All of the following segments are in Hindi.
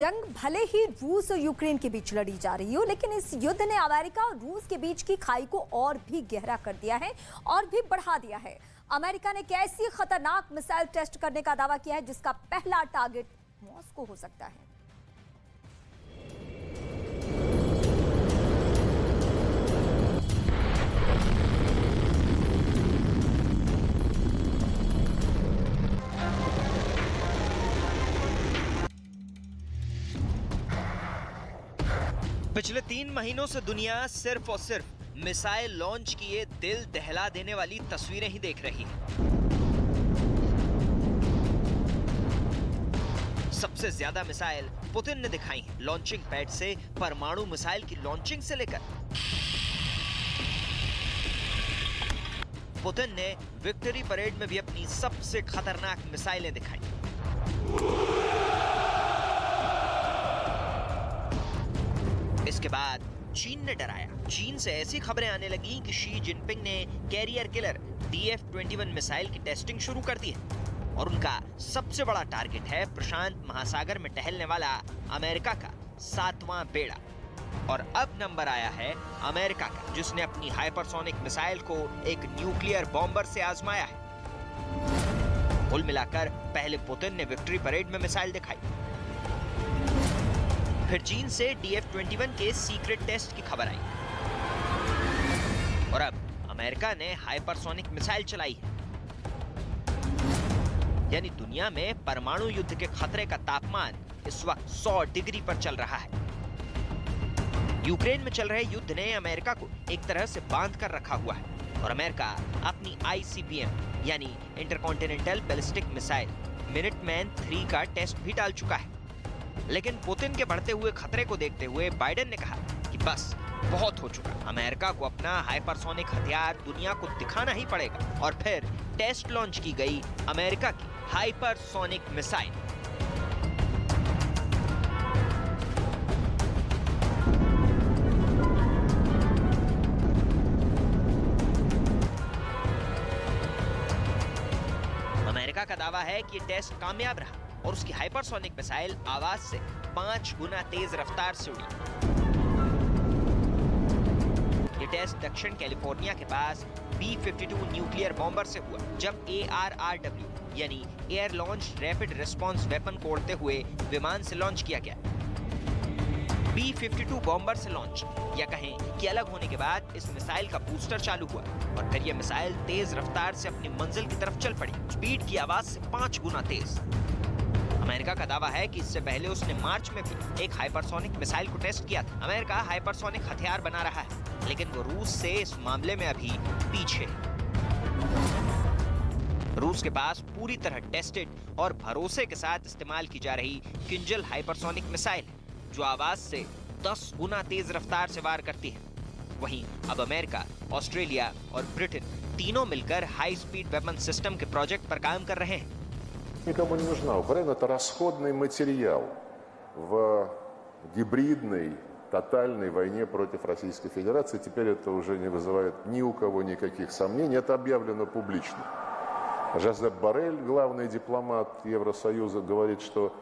जंग भले ही रूस और यूक्रेन के बीच लड़ी जा रही हो, लेकिन इस युद्ध ने अमेरिका और रूस के बीच की खाई को और भी गहरा कर दिया है और भी बढ़ा दिया है। अमेरिका ने कैसी खतरनाक मिसाइल टेस्ट करने का दावा किया है जिसका पहला टारगेट मॉस्को हो सकता है। पिछले 3 महीनों से दुनिया सिर्फ और सिर्फ मिसाइल लॉन्च किए दिल दहला देने वाली तस्वीरें ही देख रही है। सबसे ज्यादा मिसाइल पुतिन ने दिखाई है, लॉन्चिंग पैड से परमाणु मिसाइल की लॉन्चिंग से लेकर पुतिन ने विक्ट्री परेड में भी अपनी सबसे खतरनाक मिसाइलें दिखाई। इसके बाद चीन ने डराया। चीन से ऐसी खबरें आने लगी कि शी जिनपिंग ने कैरियर किलर DF-21 मिसाइल की टेस्टिंग शुरू कर दी है और उनका सबसे बड़ा टारगेट है प्रशांत महासागर में टहलने वाला अमेरिका का 7वां बेड़ा। और अब नंबर आया है अमेरिका का, जिसने अपनी हाइपरसोनिक मिसाइल को एक न्यूक्लियर बॉम्बर से आजमाया है। कुल मिलाकर पहले पुतिन ने विक्ट्री परेड में मिसाइल दिखाई, फिर चीन से DF-21 के सीक्रेट टेस्ट की खबर आई और अब अमेरिका ने हाइपरसोनिक मिसाइल चलाई है। यानी दुनिया में परमाणु युद्ध के खतरे का तापमान इस वक्त 100 डिग्री पर चल रहा है। यूक्रेन में चल रहे युद्ध ने अमेरिका को एक तरह से बांध कर रखा हुआ है और अमेरिका अपनी ICBM यानी इंटरकॉन्टिनेंटल बैलिस्टिक मिसाइल मिनटमैन 3 का टेस्ट भी डाल चुका है। लेकिन पुतिन के बढ़ते हुए खतरे को देखते हुए बाइडेन ने कहा कि बस बहुत हो चुका, अमेरिका को अपना हाइपरसोनिक हथियार दुनिया को दिखाना ही पड़ेगा। और फिर टेस्ट लॉन्च की गई अमेरिका की हाइपरसोनिक मिसाइल। अमेरिका का दावा है कि ये टेस्ट कामयाब रहा और उसकी हाइपरसोनिक मिसाइल आवाज से 5 गुना तेज रफ्तार से उड़ी। ये टेस्ट दक्षिण कैलिफोर्निया के पास B-52 न्यूक्लियर बॉम्बर से हुआ, जब ARRW यानी air launch rapid response weapon को उड़ते हुए विमान से लॉन्च किया गया। B-52 बॉम्बर से लॉन्च या कहें कि अलग होने के बाद इस मिसाइल का बूस्टर चालू हुआ और फिर यह मिसाइल तेज रफ्तार से अपनी मंजिल की तरफ चल पड़ी, स्पीड की आवाज से 5 गुना तेज। अमेरिका का दावा है कि इससे पहले उसने मार्च में भी एक हाइपरसोनिक मिसाइल को टेस्ट किया था। अमेरिका हाइपरसोनिक हथियार बना रहा है, लेकिन वो रूस से इस मामले में अभी पीछे है। रूस के पास पूरी तरह टेस्टेड और भरोसे के साथ इस्तेमाल की जा रही किंजल हाइपरसोनिक मिसाइल है, जो आवाज से 10 गुना तेज रफ्तार से वार करती है। वहीं अब अमेरिका, ऑस्ट्रेलिया और ब्रिटेन तीनों मिलकर हाई स्पीड वेपन सिस्टम के प्रोजेक्ट पर काम कर रहे हैं। Никому не нужна. Украина – это расходный материал в гибридной, тотальной войне против Российской Федерации. Теперь это уже не вызывает ни у кого никаких сомнений. Это объявлено публично. Жозеп Боррель, главный дипломат Евросоюза, говорит, что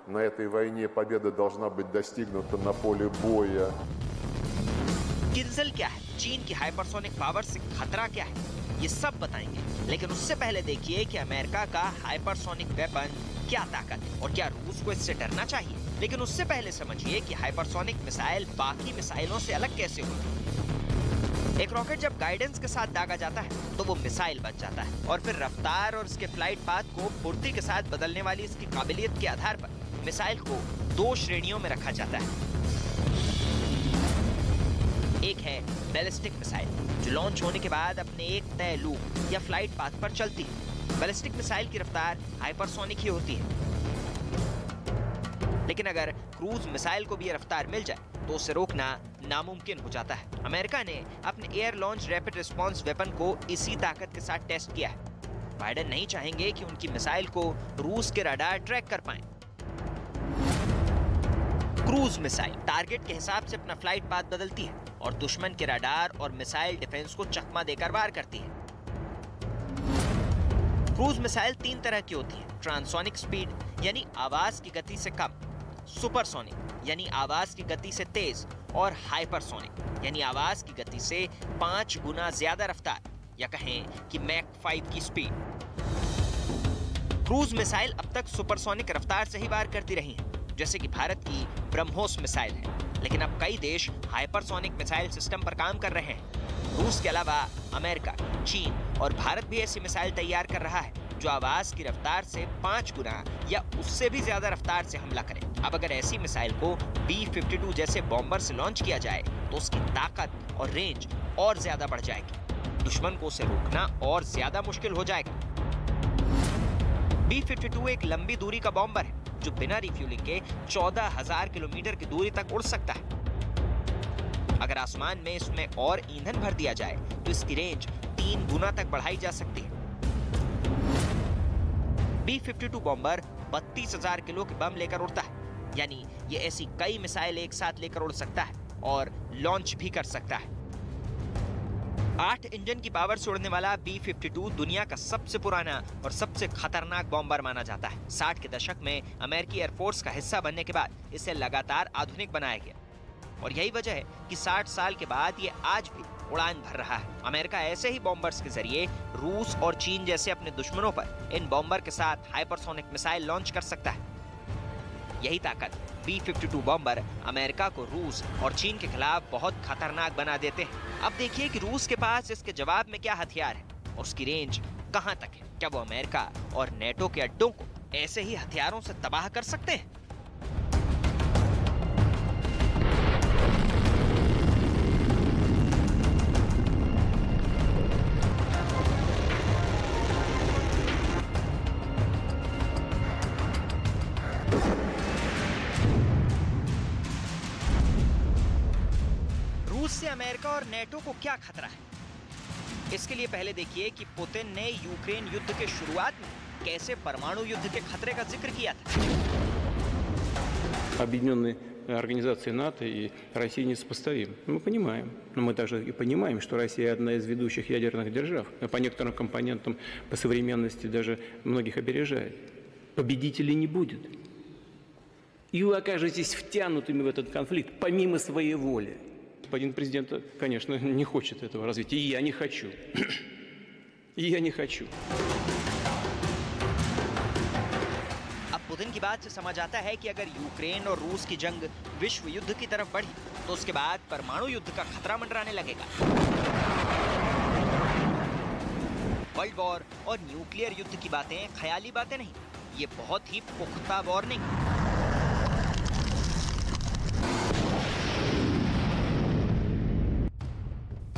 на этой войне победа должна быть достигнута на поле боя. किंजल क्या है, चीन की हाइपरसोनिक पावर से खतरा क्या है, ये सब बताएंगे। लेकिन उससे पहले देखिए कि अमेरिका का हाइपरसोनिक वेपन क्या ताकत है और क्या रूस को इससे डरना चाहिए। लेकिन उससे पहले समझिए कि हाइपरसोनिक मिसाइल बाकी मिसाइलों से अलग कैसे होती है। एक रॉकेट जब गाइडेंस के साथ दागा जाता है तो वो मिसाइल बन जाता है और फिर रफ्तार और इसके फ्लाइट पाथ को फुर्ती के साथ बदलने वाली इसकी काबिलियत के आधार पर मिसाइल को 2 श्रेणियों में रखा जाता है। एक है बैलिस्टिक मिसाइल, जो लॉन्च होने के बाद अपने एक तय लूप या फ्लाइट पाथ पर चलती है। बैलिस्टिक मिसाइल की रफ्तार हाइपरसोनिक ही होती है, लेकिन अगर क्रूज मिसाइल को भी ये रफ्तार मिल जाए तो उसे रोकना नामुमकिन हो जाता है। अमेरिका ने अपने air launch rapid response weapon को इसी ताकत के साथ टेस्ट किया है। बाइडेन नहीं चाहेंगे कि उनकी मिसाइल को रूस के रडार ट्रैक कर पाएं। क्रूज मिसाइल टारगेट के हिसाब से अपना फ्लाइट पाथ बदलती है और दुश्मन के रडार और मिसाइल डिफेंस को चकमा देकर वार करती है। क्रूज मिसाइल 3 तरह की होती है, ट्रांसोनिक स्पीड यानी आवाज की गति से कम, सुपरसोनिक यानी आवाज की गति से तेज और हाइपरसोनिक यानी आवाज की गति से 5 गुना ज्यादा रफ्तार, या कहें कि मैक 5 की स्पीड। क्रूज मिसाइल अब तक सुपरसोनिक रफ्तार से ही वार करती रही हैं, जैसे कि भारत की ब्रह्मोस मिसाइल है, लेकिन अब कई देश हाइपरसोनिक मिसाइल सिस्टम पर काम कर रहे हैं। रूस के अलावा अमेरिका, चीन और भारत भी ऐसी मिसाइल तैयार कर रहा है जो आवाज की रफ्तार से 5 गुना या उससे भी ज्यादा रफ्तार से हमला करे। अब अगर ऐसी मिसाइल को B-52 जैसे बॉम्बर से लॉन्च किया जाए तो उसकी ताकत और रेंज और ज्यादा बढ़ जाएगी। दुश्मन को उसे रोकना और ज्यादा मुश्किल हो जाएगा। B-52 एक लंबी दूरी का बॉम्बर है जो बिना रिफ्यूलिंग के 14,000 किलोमीटर की दूरी तक उड़ सकता है। अगर आसमान में इसमें और ईंधन भर दिया जाए तो इसकी रेंज 3 गुना तक बढ़ाई जा सकती है। B-52 बॉम्बर 32,000 किलो के बम लेकर उड़ता है, यानी ये ऐसी कई मिसाइल एक साथ लेकर उड़ सकता है और लॉन्च भी कर सकता है। 8 इंजन की पावर से उड़ने वाला B-52 दुनिया का सबसे पुराना और सबसे खतरनाक बॉम्बर माना जाता है। 60 के दशक में अमेरिकी एयरफोर्स का हिस्सा बनने के बाद इसे लगातार आधुनिक बनाया गया और यही वजह है कि 60 साल के बाद ये आज भी उड़ान भर रहा है। अमेरिका ऐसे ही बॉम्बर्स के जरिए रूस और चीन जैसे अपने दुश्मनों पर इन बॉम्बर के साथ हाइपरसोनिक मिसाइल लॉन्च कर सकता है। यही ताकत B-52 बॉम्बर अमेरिका को रूस और चीन के खिलाफ बहुत खतरनाक बना देते हैं। अब देखिए कि रूस के पास इसके जवाब में क्या हथियार है और उसकी रेंज कहां तक है। क्या वो अमेरिका और नेटो के अड्डों को ऐसे ही हथियारों से तबाह कर सकते हैं? से अमेरिका और नेटो को क्या खतरा है? इसके लिए पहले देखिए कि पुतिन ने यूक्रेन युद्ध के शुरुआत में कैसे परमाणु युद्ध के खतरे का जिक्र किया था। Объединенные организации НАТО и Россия несопоставимы. Мы понимаем, но мы также и понимаем, что Россия одна из ведущих ядерных держав, по некоторым компонентам по современности даже многих опережает. Победителей не будет. И вы окажетесь втянутыми в этот конфликт помимо своей воли. Господин президент, конечно, не хочет этого развития, и я не хочу. И я не хочу. अब पुतिन की बात से समझ आता है कि अगर यूक्रेन और रूस की जंग विश्व युद्ध की तरफ बढ़ी तो उसके बाद परमाणु युद्ध का खतरा मंडराने लगेगा। वर्ल्ड वॉर और न्यूक्लियर युद्ध की बातें ख्याली बातें नहीं, ये बहुत ही पुख्ता वार्निंग।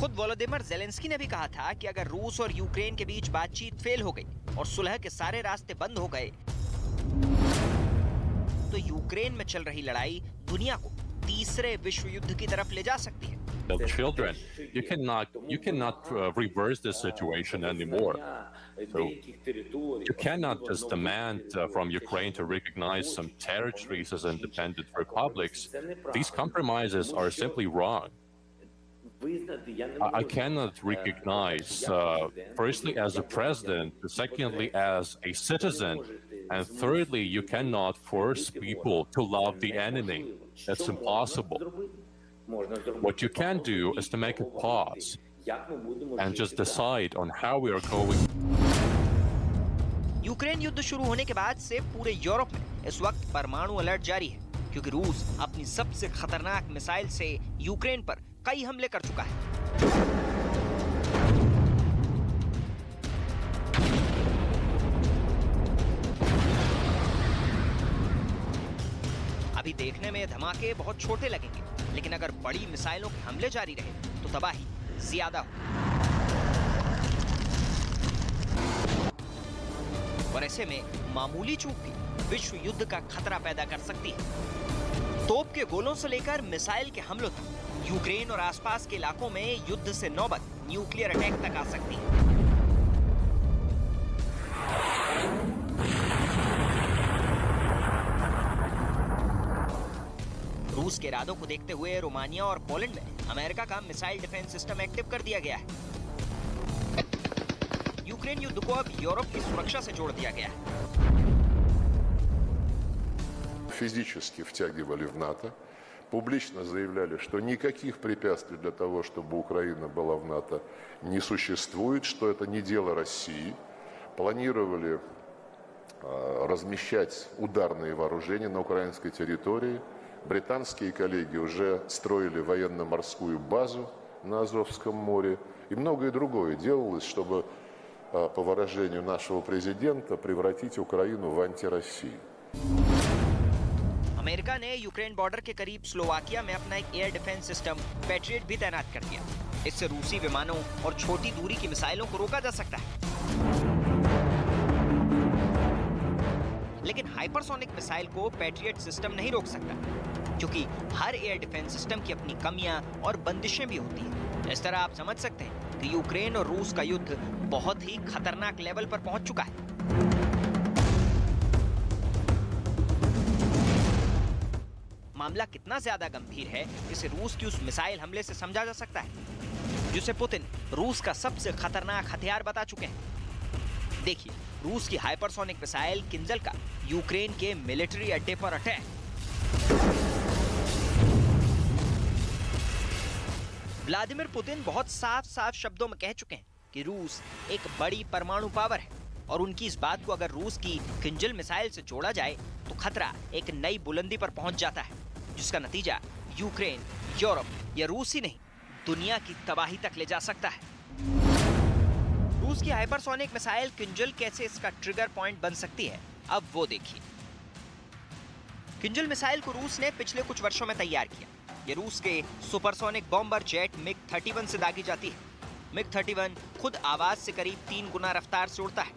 खुद वोलोदिमिर ज़ेलेंस्की ने भी कहा था कि अगर रूस और यूक्रेन के बीच बातचीत फेल हो गई और सुलह के सारे रास्ते बंद हो गए तो यूक्रेन में चल रही लड़ाई दुनिया को तीसरे विश्व युद्ध की तरफ ले जा सकती है। Children, you cannot reverse this situation anymore. So you cannot just demand from Ukraine to recognize some territories as independent republics. These compromises are simply wrong. I cannot recognize, firstly, as a president, secondly, as a citizen, and thirdly, you cannot force people to love the enemy. That's impossible. What you can do is to make a pause and just decide on how we are going. Ukraine युद्ध शुरू होने के बाद से पूरे यूरोप में इस वक्त परमाणु अलर्ट जारी है, क्योंकि रूस अपनी सबसे खतरनाक मिसाइल से यूक्रेन पर कई हमले कर चुका है। अभी देखने में धमाके बहुत छोटे लगेंगे, लेकिन अगर बड़ी मिसाइलों के हमले जारी रहे तो तबाही ज्यादा हो। और ऐसे में मामूली चूक भी विश्व युद्ध का खतरा पैदा कर सकती है। तोप के गोलों से लेकर मिसाइल के हमलों तक यूक्रेन और आसपास के इलाकों में युद्ध से नौबत न्यूक्लियर अटैक तक आ सकती है। रूस के इरादों को देखते हुए रोमानिया और पोलैंड में अमेरिका का मिसाइल डिफेंस सिस्टम एक्टिव कर दिया गया है। यूक्रेन युद्ध को अब यूरोप की सुरक्षा से जोड़ दिया गया है। физически втягивали в НАТО, публично заявляли, что никаких препятствий для того, чтобы Украина была в НАТО, не существует, что это не дело России. Планировали размещать ударные вооружения на украинской территории. Британские коллеги уже строили военно-морскую базу на Азовском море. И многое другое делалось, чтобы, по выражению нашего президента, превратить Украину в антироссию. अमेरिका ने यूक्रेन बॉर्डर के करीब स्लोवाकिया में अपना एक एयर डिफेंस सिस्टम पैट्रियट भी तैनात कर दिया। इससे रूसी विमानों और छोटी दूरी की मिसाइलों को रोका जा सकता है। लेकिन हाइपरसोनिक मिसाइल को पैट्रियट सिस्टम नहीं रोक सकता, क्योंकि हर एयर डिफेंस सिस्टम की अपनी कमियां और बंदिशें भी होती हैं। इस तरह आप समझ सकते हैं कि यूक्रेन और रूस का युद्ध बहुत ही खतरनाक लेवल पर पहुंच चुका है। मामला कितना ज्यादा गंभीर है इसे रूस की उस मिसाइल हमले से समझा जा सकता है, जिसे पुतिन रूस का सबसे खतरनाक हथियार बता चुके हैं। देखिए, रूस की हाइपरसोनिक मिसाइल किंजल का यूक्रेन के मिलिट्री अड्डे पर अटैक। व्लादिमीर पुतिन बहुत साफ शब्दों में कह चुके हैं कि रूस एक बड़ी परमाणु पावर है, और उनकी इस बात को अगर रूस की किंजल मिसाइल से जोड़ा जाए तो खतरा एक नई बुलंदी पर पहुंच जाता है, जिसका नतीजा यूक्रेन, यूरोप या रूस ही नहीं, दुनिया की तबाही तक ले जा सकता है। रूस की हाइपरसोनिक मिसाइल किंजल कैसे इसका ट्रिगर पॉइंट बन सकती है, अब वो देखिए। किंजल मिसाइल को रूस ने पिछले कुछ वर्षों में तैयार किया। ये रूस के सुपरसोनिक बॉम्बर जेट मिग-31 से दागी जाती है। मिग-31 खुद आवाज से करीब 3 गुना रफ्तार से उड़ता है।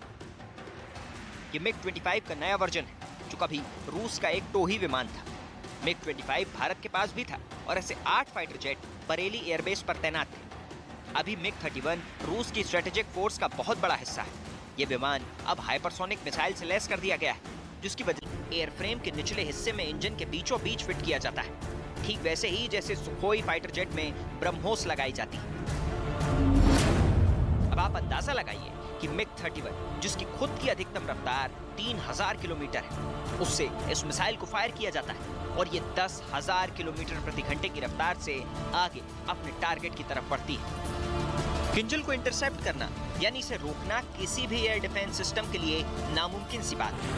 ये मिग-25 का नया वर्जन है, जो कभी रूस का एक टोही विमान था। मिग-25 भारत के पास भी था और ऐसे 8 फाइटर जेट बरेली एयरबेस पर तैनात थे। अभी मिग-31 रूस की स्ट्रेटेजिक फोर्स का बहुत बड़ा हिस्सा है। ये विमान अब हाइपरसोनिक मिसाइल से लैस कर दिया गया है, जिसकी वजह एयरफ्रेम के निचले हिस्से में इंजन के बीचों बीच फिट किया जाता है, ठीक वैसे ही जैसे सुखोई फाइटर जेट में ब्रह्मोस लगाई जाती है। अब आप अंदाजा लगाइए कि मिग-31, जिसकी खुद की अधिकतम रफ्तार 3000 किलोमीटर है, उससे इस मिसाइल को फायर किया जाता है और ये 10,000 किलोमीटर प्रति घंटे की रफ्तार से आगे अपने टारगेट की तरफ बढ़ती है। किंजल को इंटरसेप्ट करना यानी इसे रोकना किसी भी एयर डिफेंस सिस्टम के लिए नामुमकिन सी बात है।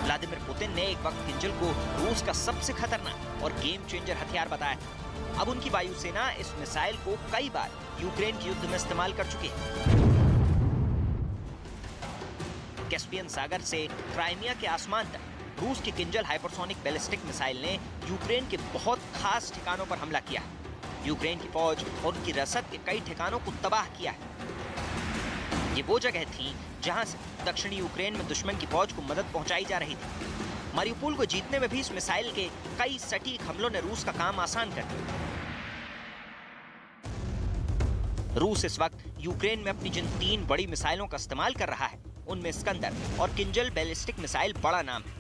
व्लादिमीर पुतिन ने एक वक्त किंजल को रूस का सबसे खतरनाक और गेम चेंजर हथियार बताया था। अब उनकी वायुसेना इस मिसाइल को कई बार यूक्रेन के युद्ध में इस्तेमाल कर चुकी है। कैस्पियन सागर से क्राइमिया के आसमान तक रूस की किंजल हाइपरसोनिक बैलिस्टिक मिसाइल ने यूक्रेन के बहुत खास ठिकानों पर हमला किया है। यूक्रेन की फौज और उनकी रसद के कई ठिकानों को तबाह किया है। ये वो जगह थी जहां से दक्षिणी यूक्रेन में दुश्मन की फौज को मदद पहुंचाई जा रही थी। मारियुपोल को जीतने में भी इस मिसाइल के कई सटीक हमलों ने रूस का काम आसान कर दिया। रूस इस वक्त यूक्रेन में अपनी जिन 3 बड़ी मिसाइलों का इस्तेमाल कर रहा है, उनमें स्कंदर और किंजल बैलिस्टिक मिसाइल बड़ा नाम है।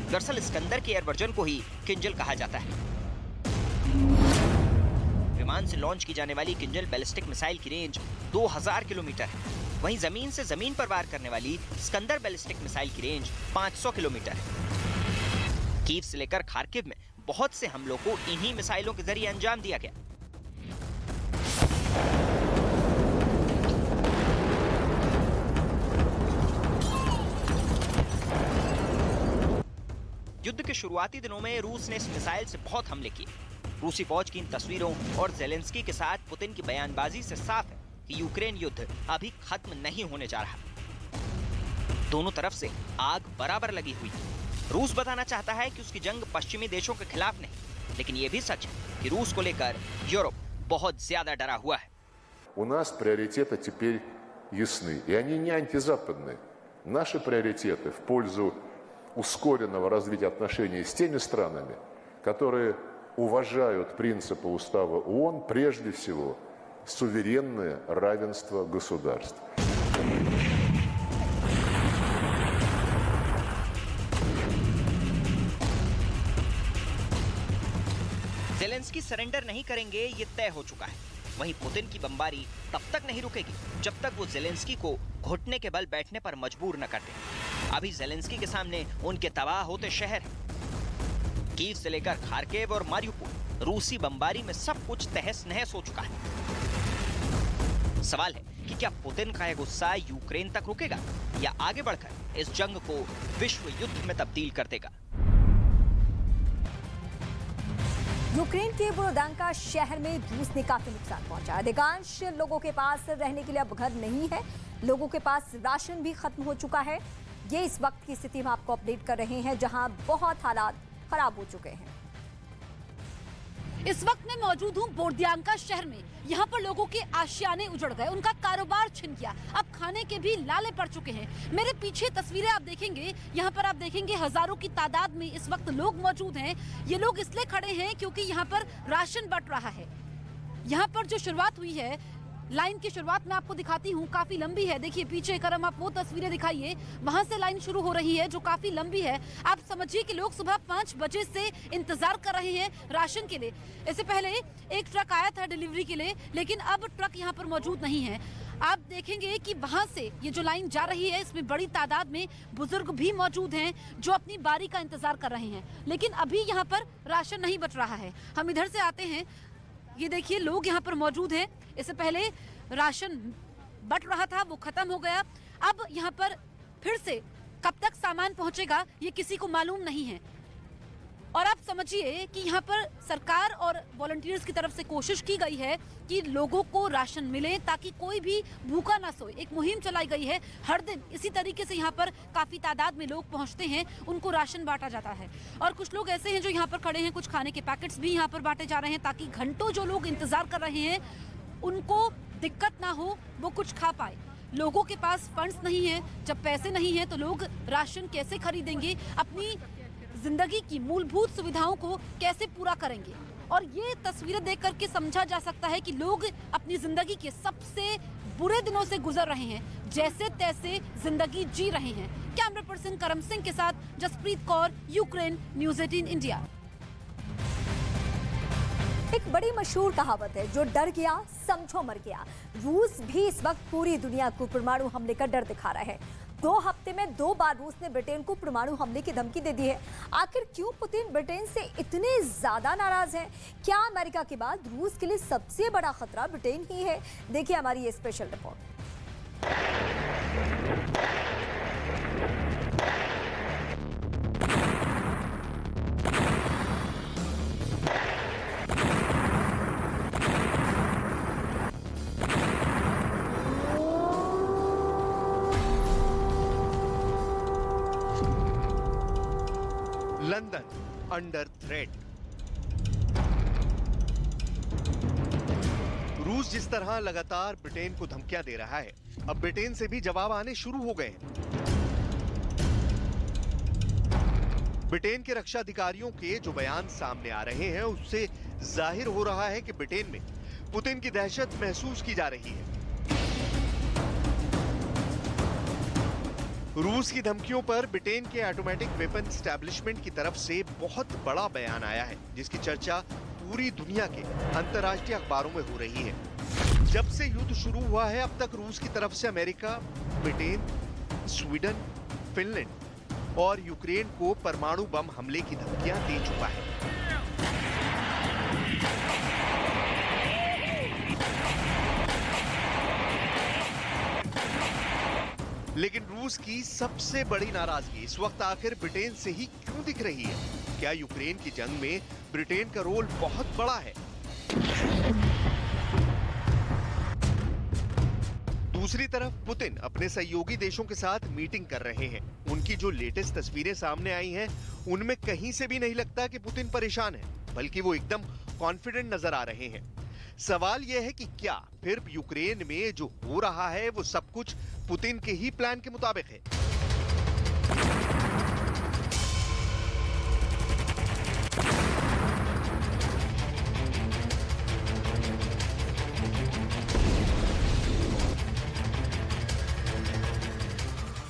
दरअसल स्कंदर के एयर वर्जन को ही किंजल कहा जाता है। विमान से लॉन्च की जाने वाली किंजल बैलिस्टिक मिसाइल की रेंज 2000 किलोमीटर है। वहीं जमीन से जमीन पर वार करने वाली स्कंदर बैलिस्टिक मिसाइल की रेंज 500 किलोमीटर है। कीव से लेकर खार्किव में बहुत से हमलों को इन्हीं मिसाइलों के जरिए अंजाम दिया गया। युद्ध के शुरुआती दिनों में रूस ने इस मिसाइल से बहुत हमले किए। रूसी फौज की इन तस्वीरों और जेलेंस्की के साथ पुतिन की बयानबाजी से साफ है कि यूक्रेन युद्ध अभी खत्म नहीं होने जा रहा। दोनों तरफ से आग बराबर लगी हुई है। रूस बताना चाहता है कि उसकी जंग पश्चिमी देशों के खिलाफ नहीं, लेकिन ये भी सच है कि रूस को लेकर यूरोप बहुत ज्यादा डरा हुआ है। У нас приоритеты теперь ясны, и они не антизападные. Наши приоритеты в пользу ускоренного развития отношений с теми странами, которые уважают принципы устава ООН, прежде всего суверенное равенство государств. ज़ेलेंस्की सरेंडर नहीं करेंगे, ये तय हो चुका है। वहीं पुतिन की बमबारी तब तक नहीं रुकेगी जब तक वो ज़ेलेंस्की को घुटने के बल बैठने पर मजबूर न कर दे। अभी ज़ेलेंस्की के सामने उनके तबाह होते शहर हैं। कीव से लेकर खार्किव और मारियुपोल रूसी बमबारी में सब कुछ तहस नहस हो चुका है। सवाल है कि क्या पुतिन का यह गुस्सा यूक्रेन तक रुकेगा या आगे बढ़कर इस जंग को विश्व युद्ध में तब्दील कर देगा। यूक्रेन के बोरोदांका शहर में रूस ने काफी नुकसान पहुंचाया। अधिकांश लोगों के पास रहने के लिए अब घर नहीं है। लोगों के पास राशन भी खत्म हो चुका है। ये इस वक्त की स्थिति हम आपको अपडेट कर रहे हैं, जहां बहुत हालात खराब हो चुके हैं। इस वक्त मैं मौजूद हूँ बोरोदांका शहर में। यहाँ पर लोगों के आशियाने उजड़ गए, उनका कारोबार छिन गया, अब खाने के भी लाले पड़ चुके हैं। मेरे पीछे तस्वीरें आप देखेंगे, यहाँ पर आप देखेंगे हजारों की तादाद में इस वक्त लोग मौजूद हैं। ये लोग इसलिए खड़े हैं क्योंकि यहाँ पर राशन बंट रहा है। यहाँ पर जो शुरुआत हुई है, लाइन की शुरुआत मैं आपको दिखाती हूँ, काफी लंबी है। देखिए पीछे करम आप वो तस्वीरें दिखाइए, वहां से लाइन शुरू हो रही है जो काफी लंबी है। आप समझिए कि लोग सुबह 5 बजे से इंतजार कर रहे हैं राशन के लिए। इससे पहले एक ट्रक आया था डिलीवरी के लिए, लेकिन अब ट्रक यहाँ पर मौजूद नहीं है। आप देखेंगे कि वहां से ये जो लाइन जा रही है, इसमें बड़ी तादाद में बुजुर्ग भी मौजूद हैं जो अपनी बारी का इंतजार कर रहे हैं, लेकिन अभी यहाँ पर राशन नहीं बच रहा है। हम इधर से आते हैं, ये देखिए लोग यहाँ पर मौजूद हैं। इससे पहले राशन बट रहा था, वो खत्म हो गया। अब यहाँ पर फिर से कब तक सामान पहुंचेगा ये किसी को मालूम नहीं है। और आप समझिए कि यहाँ पर सरकार और वॉलंटियर्स की तरफ से कोशिश की गई है कि लोगों को राशन मिले ताकि कोई भी भूखा ना सोए। एक मुहिम चलाई गई है, हर दिन इसी तरीके से यहाँ पर काफी तादाद में लोग पहुँचते हैं, उनको राशन बांटा जाता है। और कुछ लोग ऐसे हैं जो यहाँ पर खड़े हैं, कुछ खाने के पैकेट्स भी यहाँ पर बांटे जा रहे हैं ताकि घंटों जो लोग इंतजार कर रहे हैं उनको दिक्कत ना हो, वो कुछ खा पाए। लोगों के पास फंड्स नहीं है, जब पैसे नहीं है तो लोग राशन कैसे खरीदेंगे, अपनी जिंदगी की मूलभूत सुविधाओं को कैसे पूरा करेंगे। और ये तस्वीरें देख करके समझा जा सकता है कि लोग अपनी जिंदगी के सबसे बुरे दिनों से गुजर रहे हैं, जैसे तैसे जिंदगी जी रहे हैं। कैमरा पर्सन करम सिंह के साथ Jaspreet Kaur, Ukraine, news 18 India. एक बड़ी मशहूर कहावत है, जो डर गया समझो मर गया। रूस भी इस वक्त पूरी दुनिया को परमाणु हमले का डर दिखा रहा है। 2 हफ्ते में 2 बार रूस ने ब्रिटेन को परमाणु हमले की धमकी दे दी है। आखिर क्यों पुतिन ब्रिटेन से इतने ज्यादा नाराज हैं? क्या अमेरिका के बाद रूस के लिए सबसे बड़ा खतरा ब्रिटेन ही है? देखिए हमारी ये special report. London under threat. रूस जिस तरह लगातार ब्रिटेन को धमकियां दे रहा है, अब ब्रिटेन से भी जवाब आने शुरू हो गए हैं। ब्रिटेन के रक्षा अधिकारियों के जो बयान सामने आ रहे हैं, उससे जाहिर हो रहा है कि ब्रिटेन में पुतिन की दहशत महसूस की जा रही है। रूस की धमकियों पर ब्रिटेन के ऑटोमेटिक वेपन एस्टैब्लिशमेंट की तरफ से बहुत बड़ा बयान आया है, जिसकी चर्चा पूरी दुनिया के अंतर्राष्ट्रीय अखबारों में हो रही है। जब से युद्ध शुरू हुआ है, अब तक रूस की तरफ से अमेरिका, ब्रिटेन, स्वीडन, फिनलैंड और यूक्रेन को परमाणु बम हमले की धमकियां दे चुका है। लेकिन रूस की सबसे बड़ी नाराजगी इस वक्त आखिर ब्रिटेन से ही क्यों दिख रही है? क्या यूक्रेन की जंग में ब्रिटेन का रोल बहुत बड़ा है? दूसरी तरफ पुतिन अपने सहयोगी देशों के साथ मीटिंग कर रहे हैं। उनकी जो लेटेस्ट तस्वीरें सामने आई हैं, उनमें कहीं से भी नहीं लगता कि पुतिन परेशान है, बल्कि वो एकदम कॉन्फिडेंट नजर आ रहे हैं। सवाल यह है कि क्या फिर यूक्रेन में जो हो रहा है वो सब कुछ पुतिन के ही प्लान के मुताबिक है?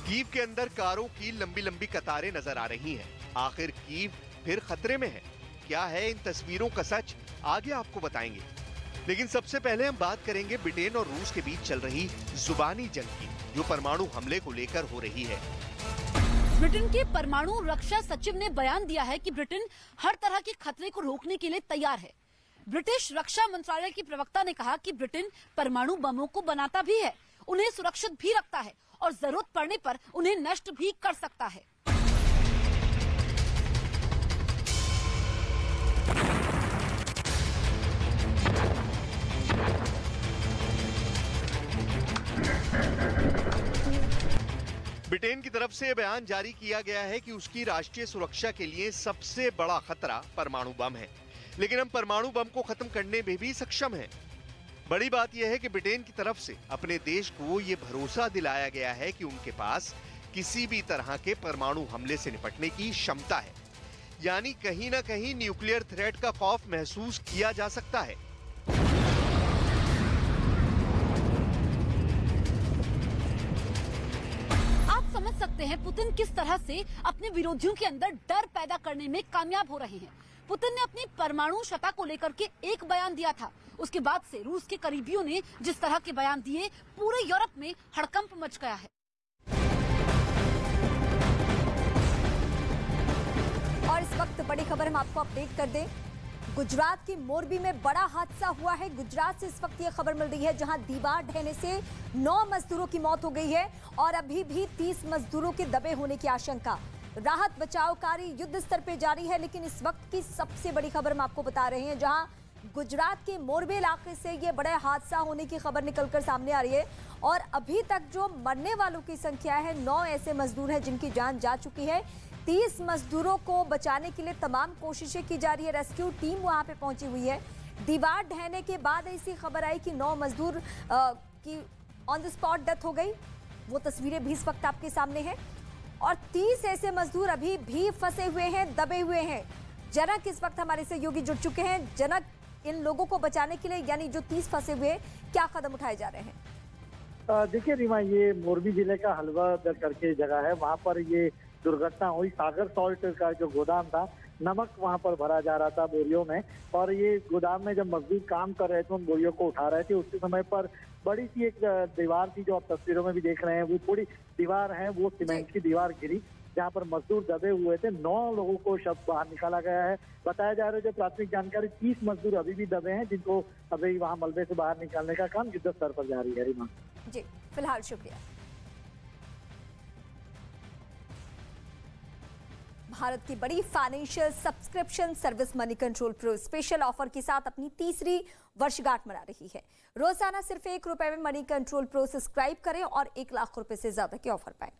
कीव के अंदर कारों की लंबी लंबी कतारें नजर आ रही हैं। आखिर कीव फिर खतरे में है? क्या है इन तस्वीरों का सच, आगे आपको बताएंगे। लेकिन सबसे पहले हम बात करेंगे ब्रिटेन और रूस के बीच चल रही जुबानी जंग की, जो परमाणु हमले को लेकर हो रही है। ब्रिटेन के परमाणु रक्षा सचिव ने बयान दिया है कि ब्रिटेन हर तरह के खतरे को रोकने के लिए तैयार है। ब्रिटिश रक्षा मंत्रालय की प्रवक्ता ने कहा कि ब्रिटेन परमाणु बमों को बनाता भी है, उन्हें सुरक्षित भी रखता है और जरूरत पड़ने पर उन्हें नष्ट भी कर सकता है। ब्रिटेन की तरफ से बयान जारी किया गया है कि उसकी राष्ट्रीय सुरक्षा के लिए सबसे बड़ा खतरा परमाणु बम है, लेकिन हम परमाणु बम को खत्म करने में भी सक्षम हैं। बड़ी बात यह है कि ब्रिटेन की तरफ से अपने देश को यह भरोसा दिलाया गया है कि उनके पास किसी भी तरह के परमाणु हमले से निपटने की क्षमता है, यानी कहीं ना कहीं न्यूक्लियर थ्रेट का खौफ महसूस किया जा सकता है। आप समझ सकते हैं पुतिन किस तरह से अपने विरोधियों के अंदर डर पैदा करने में कामयाब हो रहे हैं। पुतिन ने अपनी परमाणु क्षमता को लेकर के एक बयान दिया था, उसके बाद से रूस के करीबियों ने जिस तरह के बयान दिए, पूरे यूरोप में हड़कंप मच गया है। और इस वक्त बड़ी खबर हम आपको अपडेट कर दें, गुजरात के मोरबी में बड़ा हादसा हुआ है। गुजरात से इस वक्त ये खबर मिल रही है, जहां दीवार ढहने से 9 मजदूरों की मौत हो गई है और अभी भी 30 मजदूरों के दबे होने की आशंका। राहत बचाव कार्य युद्ध स्तर पे जारी है, लेकिन इस वक्त की सबसे बड़ी खबर हम आपको बता रहे हैं, जहां गुजरात के मोरबी इलाके से ये बड़ा हादसा होने की खबर निकलकर सामने आ रही है और अभी तक जो मरने वालों की संख्या है 9 ऐसे मजदूर हैं जिनकी जान जा चुकी है। 30 मजदूरों को बचाने के लिए तमाम कोशिशें की जा रही है, रेस्क्यू टीम वहां पे पहुंची हुई है। दीवार ढहने के बाद ऐसी खबर आई कि 9 मजदूर की ऑन द स्पॉट डेथ हो गई। वो तस्वीरें भी इस वक्त आपके सामने हैं और 30 ऐसे मजदूर अभी भी फंसे हुए हैं, दबे हुए हैं। जनक इस वक्त हमारे सहयोगी जुड़ चुके हैं। जनक, इन लोगों को बचाने के लिए यानी जो 30 फंसे हुए हैं, क्या कदम उठाए जा रहे हैं? देखिए रीमा, ये मोरबी जिले का हलवा करके जगह है, वहाँ पर ये दुर्घटना हुई। सागर सॉल्ट का जो गोदाम था, नमक वहाँ पर भरा जा रहा था बोरियों में, और ये गोदाम में जब मजदूर काम कर रहे थे, उन बोरियों को उठा रहे थे, उसी समय पर बड़ी सी एक दीवार थी, जो आप तस्वीरों में भी देख रहे हैं, वो थोड़ी दीवार है, वो सीमेंट की दीवार गिरी, जहाँ पर मजदूर दबे हुए थे। 9 लोगों को शव बाहर निकाला गया है। बताया जा रहा है, जो प्राथमिक जानकारी, 30 मजदूर अभी भी दबे हैं, जिनको अभी वहाँ मलबे से बाहर निकालने का काम युद्ध स्तर पर जारी है। रीमा जी, फिलहाल शुक्रिया। भारत की बड़ी financial subscription service money control pro special offer के साथ अपनी तीसरी वर्षगांठ मना रही है। रोजाना सिर्फ ₹1 में मनी कंट्रोल प्रो सब्सक्राइब करें और 1 लाख रुपए से ज्यादा के ऑफर पाएं।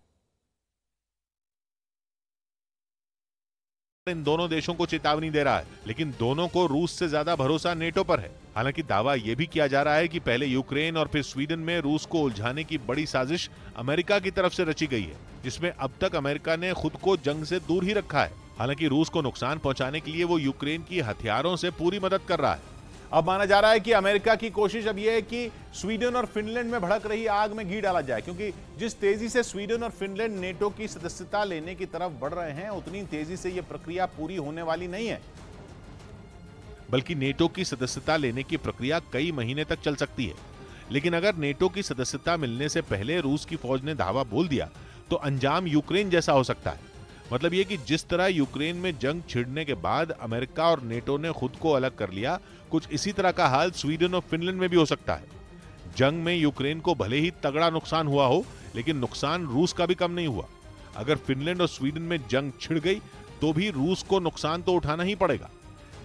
इन दोनों देशों को चेतावनी दे रहा है, लेकिन दोनों को रूस से ज्यादा भरोसा नेटो पर है। हालांकि दावा यह भी किया जा रहा है कि पहले यूक्रेन और फिर स्वीडन में रूस को उलझाने की बड़ी साजिश अमेरिका की तरफ से रची गई है, जिसमें अब तक अमेरिका ने खुद को जंग से दूर ही रखा है। हालांकि रूस को नुकसान पहुंचाने के लिए वो यूक्रेन की हथियारों से पूरी मदद कर रहा है। अब माना जा रहा है कि अमेरिका की कोशिश अब यह है कि स्वीडन और फिनलैंड में भड़क रही आग में घी डाला जाए, क्योंकि जिस तेजी से स्वीडन और फिनलैंड नेटो की सदस्यता लेने की तरफ बढ़ रहे हैं, उतनी तेजी से यह प्रक्रिया पूरी होने वाली नहीं है। बल्कि नेटो की सदस्यता लेने की प्रक्रिया कई महीने तक चल सकती है। लेकिन अगर नेटो की सदस्यता मिलने से पहले रूस की फौज ने धावा बोल दिया, तो अंजाम यूक्रेन जैसा हो सकता है। मतलब यह कि जिस तरह यूक्रेन में जंग छिड़ने के बाद अमेरिका और नेटो ने खुद को अलग कर लिया, कुछ इसी तरह का हाल स्वीडन और फिनलैंड में भी हो सकता है। जंग में यूक्रेन को भले ही तगड़ा नुकसान हुआ हो, लेकिन नुकसान रूस का भी कम नहीं हुआ। अगर फिनलैंड और स्वीडन में जंग छिड़ गई, तो भी रूस को नुकसान तो उठाना ही पड़ेगा।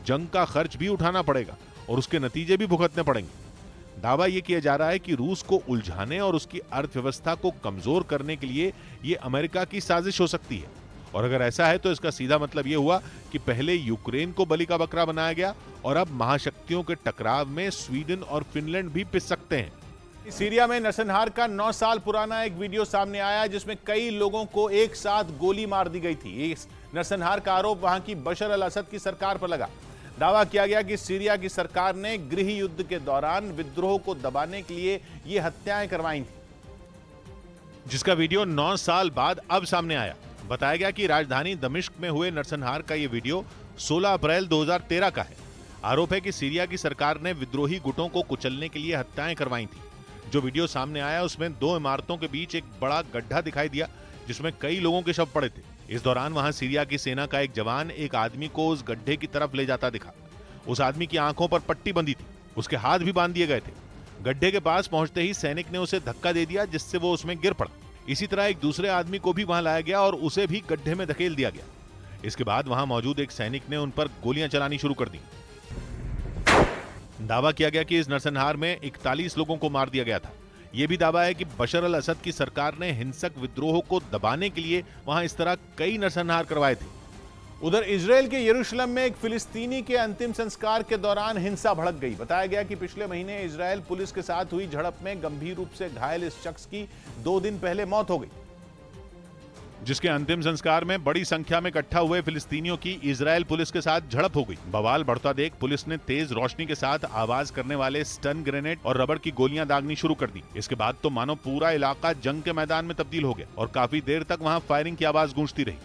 जंग का खर्च भी उठाना पड़ेगा और उसके नतीजे भी भुगतने पड़ेंगे। दावा यह किया जा रहा है कि रूस को उलझाने और उसकी अर्थव्यवस्था को कमजोर करने के लिए यह अमेरिका की साजिश हो सकती है। और अगर ऐसा है तो इसका सीधा मतलब यह हुआ कि पहले यूक्रेन को बलि का बकरा बनाया गया और अब महाशक्तियों के टकराव में स्वीडन और फिनलैंड भी पिस सकते हैं। सीरिया में नरसंहार का 9 साल पुराना एक वीडियो सामने आया, जिसमें कई लोगों को एक साथ गोली मार दी गई थी। इस नरसंहार का आरोप वहां की बशर अल असद की सरकार पर लगा। दावा किया गया कि सीरिया की सरकार ने गृह युद्ध के दौरान विद्रोह को दबाने के लिए ये हत्याएं करवाई थी, जिसका वीडियो 9 साल बाद अब सामने आया। बताया गया कि राजधानी दमिश्क में हुए नरसंहार का यह वीडियो 16 अप्रैल 2013 का है। आरोप है कि सीरिया की सरकार ने विद्रोही गुटों को कुचलने के लिए हत्याएं करवाई थी। जो वीडियो सामने आया उसमें 2 इमारतों के बीच एक बड़ा गड्ढा दिखाई दिया, जिसमें कई लोगों के शव पड़े थे। इस दौरान वहां सीरिया की सेना का एक जवान एक आदमी को उस गड्ढे की तरफ ले जाता दिखा। उस आदमी की आंखों पर पट्टी बंधी थी, उसके हाथ भी बांध दिए गए थे। गड्ढे के पास पहुंचते ही सैनिक ने उसे धक्का दे दिया, जिससे वो उसमें गिर पड़ा। इसी तरह एक दूसरे आदमी को भी वहां लाया गया और उसे भी गड्ढे में धकेल दिया गया। इसके बाद वहां मौजूद एक सैनिक ने उन पर गोलियां चलानी शुरू कर दी। दावा किया गया कि इस नरसंहार में 41 लोगों को मार दिया गया था। यह भी दावा है कि बशर अल असद की सरकार ने हिंसक विद्रोह को दबाने के लिए वहां इस तरह कई नरसंहार करवाए थे। उधर इजराइल के यरूशलेम में एक फिलिस्तीनी के अंतिम संस्कार के दौरान हिंसा भड़क गई। बताया गया कि पिछले महीने इजराइल पुलिस के साथ हुई झड़प में गंभीर रूप से घायल इस शख्स की 2 दिन पहले मौत हो गई, जिसके अंतिम संस्कार में बड़ी संख्या में इकट्ठा हुए फिलिस्तीनियों की इजराइल पुलिस के साथ झड़प हो गई। बवाल बढ़ता देख पुलिस ने तेज रोशनी के साथ आवाज करने वाले स्टन ग्रेनेड और रबर की गोलियां दागनी शुरू कर दी। इसके बाद तो मानो पूरा इलाका जंग के मैदान में तब्दील हो गया और काफी देर तक वहां फायरिंग की आवाज गूंजती रही।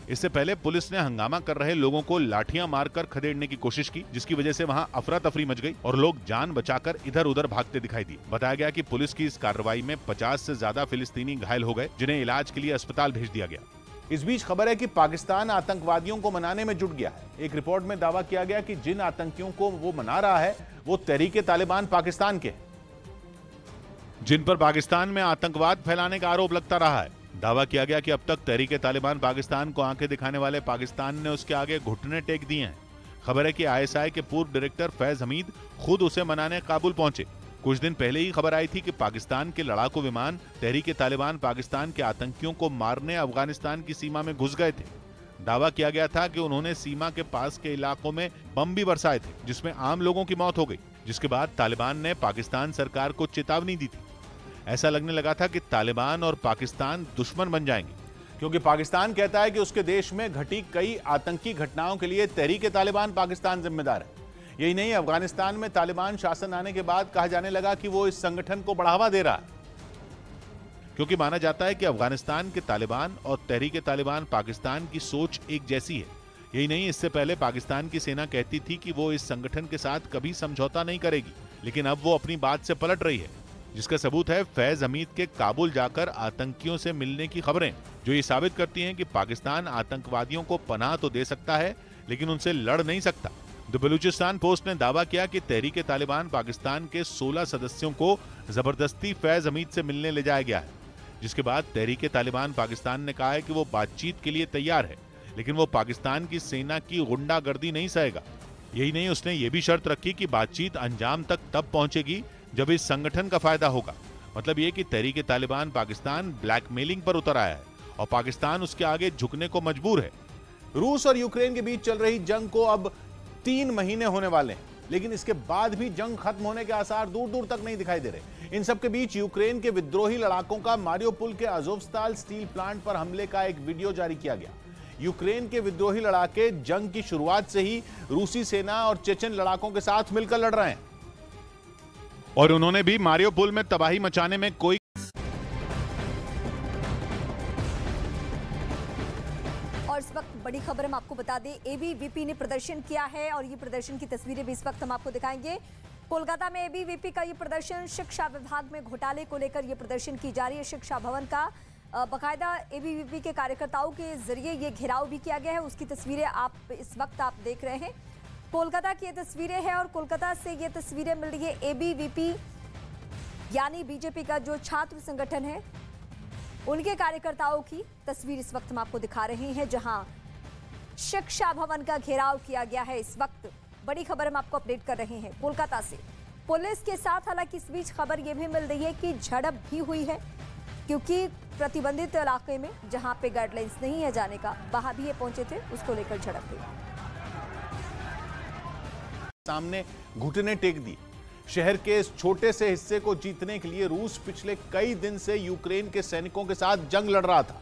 इससे पहले पुलिस ने हंगामा कर रहे लोगों को लाठियां मारकर खदेड़ने की कोशिश की, जिसकी वजह से वहां अफरा तफरी मच गई और लोग जान बचाकर इधर उधर भागते दिखाई दिए। बताया गया कि पुलिस की इस कार्रवाई में 50 से ज्यादा फिलिस्तीनी घायल हो गए, जिन्हें इलाज के लिए अस्पताल भेज दिया गया। इस बीच खबर है कि पाकिस्तान आतंकवादियों को मनाने में जुट गया है। एक रिपोर्ट में दावा किया गया कि जिन आतंकियों को वो मना रहा है वो तहरीके तालिबान पाकिस्तान के, जिन पर पाकिस्तान में आतंकवाद फैलाने का आरोप लगता रहा है। दावा किया गया कि अब तक तहरीके तालिबान पाकिस्तान को आंखें दिखाने वाले पाकिस्तान ने उसके आगे घुटने टेक दिए हैं। खबर है कि आईएसआई के पूर्व डायरेक्टर फैज हमीद खुद उसे मनाने काबुल पहुंचे। कुछ दिन पहले ही खबर आई थी कि पाकिस्तान के लड़ाकू विमान तहरीके तालिबान पाकिस्तान के आतंकियों को मारने अफगानिस्तान की सीमा में घुस गए थे। दावा किया गया था कि उन्होंने सीमा के पास के इलाकों में बम भी बरसाए थे, जिसमें आम लोगों की मौत हो गई, जिसके बाद तालिबान ने पाकिस्तान सरकार को चेतावनी दी थी। ऐसा लगने लगा था कि तालिबान और पाकिस्तान दुश्मन बन जाएंगे, क्योंकि पाकिस्तान कहता है कि उसके देश में घटी कई आतंकी घटनाओं के लिए तहरीके तालिबान पाकिस्तान जिम्मेदार है। यही नहीं, अफगानिस्तान में तालिबान शासन आने के बाद कहा जाने लगा कि वो इस संगठन को बढ़ावा दे रहा है, क्योंकि माना जाता है कि अफगानिस्तान के तालिबान और तहरीके तालिबान पाकिस्तान की सोच एक जैसी है। यही नहीं, इससे पहले पाकिस्तान की सेना कहती थी कि वो इस संगठन के साथ कभी समझौता नहीं करेगी, लेकिन अब वो अपनी बात से पलट रही है, जिसका सबूत है फैज हमीद के काबुल जाकर आतंकियों से मिलने की खबरें, जो ये साबित करती हैं कि पाकिस्तान आतंकवादियों को पनाह तो दे सकता है, लेकिन उनसे लड़ नहीं सकता। द बलूचिस्तान पोस्ट ने दावा किया कि तहरीके तालिबान पाकिस्तान के 16 सदस्यों को जबरदस्ती फैज हमीद से मिलने ले जाया गया है, जिसके बाद तहरीके तालिबान पाकिस्तान ने कहा है कि वो बातचीत के लिए तैयार है, लेकिन वो पाकिस्तान की सेना की गुंडागर्दी नहीं सहेगा। यही नहीं, उसने ये भी शर्त रखी कि बातचीत अंजाम तक तब पहुंचेगी जब इस संगठन का फायदा होगा। मतलब ये कि तहरीके तालिबान पाकिस्तान ब्लैकमेलिंग पर उतर आया है और पाकिस्तान उसके आगे झुकने को मजबूर है। रूस और यूक्रेन के बीच चल रही जंग को अब 3 महीने होने वाले हैं, लेकिन इसके बाद भी जंग खत्म होने के आसार दूर दूर तक नहीं दिखाई दे रहे। इन सब के बीच यूक्रेन के विद्रोही लड़ाकों का मारियोपोल के अज़ोवस्ताल स्टील प्लांट पर हमले का एक वीडियो जारी किया गया। यूक्रेन के विद्रोही लड़ाके जंग की शुरुआत से ही रूसी सेना और चेचन लड़ाकों के साथ मिलकर लड़ रहे हैं और उन्होंने भी मारियोपोल में तबाही मचाने में कोई और इस वक्त बड़ी खबर हम आपको बता दें, एबीवीपी ने प्रदर्शन किया है और ये प्रदर्शन की तस्वीरें भी इस वक्त हम आपको दिखाएंगे। कोलकाता में एबीवीपी का ये प्रदर्शन, शिक्षा विभाग में घोटाले को लेकर ये प्रदर्शन की जा रही है। शिक्षा भवन का बाकायदा एबीवीपी के कार्यकर्ताओं के जरिए ये घेराव भी किया गया है, उसकी तस्वीरें आप इस वक्त आप देख रहे हैं। कोलकाता की ये तस्वीरें हैं और कोलकाता से ये तस्वीरें मिल रही है एबीवीपी यानी बीजेपी का जो छात्र संगठन है, उनके कार्यकर्ताओं की तस्वीर इस वक्त हम आपको दिखा रहे हैं, जहां शिक्षा भवन का घेराव किया गया है। इस वक्त बड़ी खबर हम आपको अपडेट कर रहे हैं कोलकाता से। पुलिस के साथ हालांकि इस बीच खबर यह भी मिल रही है कि झड़प भी हुई है, क्योंकि प्रतिबंधित इलाके में जहां पे गाइडलाइंस नहीं है जाने का, वहां भी ये पहुंचे थे, उसको लेकर झड़प हुई। सामने घुटने टेक दिए। शहर के इस छोटे से हिस्से को जीतने के लिए रूस पिछले कई दिन से यूक्रेन के सैनिकों के साथ जंग लड़ रहा था,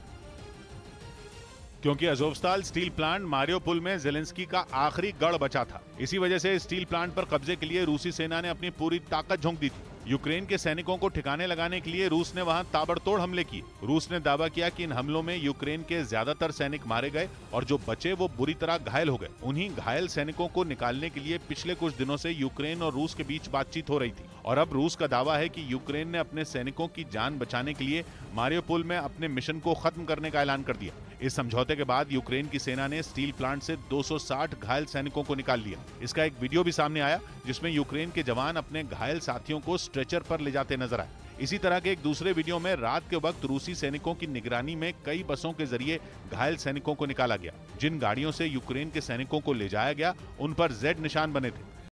क्योंकि अज़ोवस्ताल स्टील प्लांट मारियोपोल में ज़ेलेंस्की का आखिरी गढ़ बचा था। इसी वजह से स्टील प्लांट पर कब्जे के लिए रूसी सेना ने अपनी पूरी ताकत झोंक दी थी। यूक्रेन के सैनिकों को ठिकाने लगाने के लिए रूस ने वहां ताबड़तोड़ हमले किए। रूस ने दावा किया कि इन हमलों में यूक्रेन के ज्यादातर सैनिक मारे गए और जो बचे वो बुरी तरह घायल हो गए। उन्हीं घायल सैनिकों को निकालने के लिए पिछले कुछ दिनों से यूक्रेन और रूस के बीच बातचीत हो रही थी और अब रूस का दावा है कि यूक्रेन ने अपने सैनिकों की जान बचाने के लिए मारियोपोल में अपने मिशन को खत्म करने का ऐलान कर दिया। इस समझौते के बाद यूक्रेन की सेना ने स्टील प्लांट से 260 घायल सैनिकों को निकाल लिया। इसका एक वीडियो भी सामने आया जिसमें यूक्रेन के जवान अपने घायल साथियों को स्ट्रेचर पर ले जाते नजर आए। इसी तरह के एक दूसरे वीडियो में रात के वक्त रूसी सैनिकों की निगरानी में कई बसों के जरिए घायल सैनिकों को निकाला गया। जिन गाड़ियों से यूक्रेन के सैनिकों को ले जाया गया उन पर Z निशान बने थे।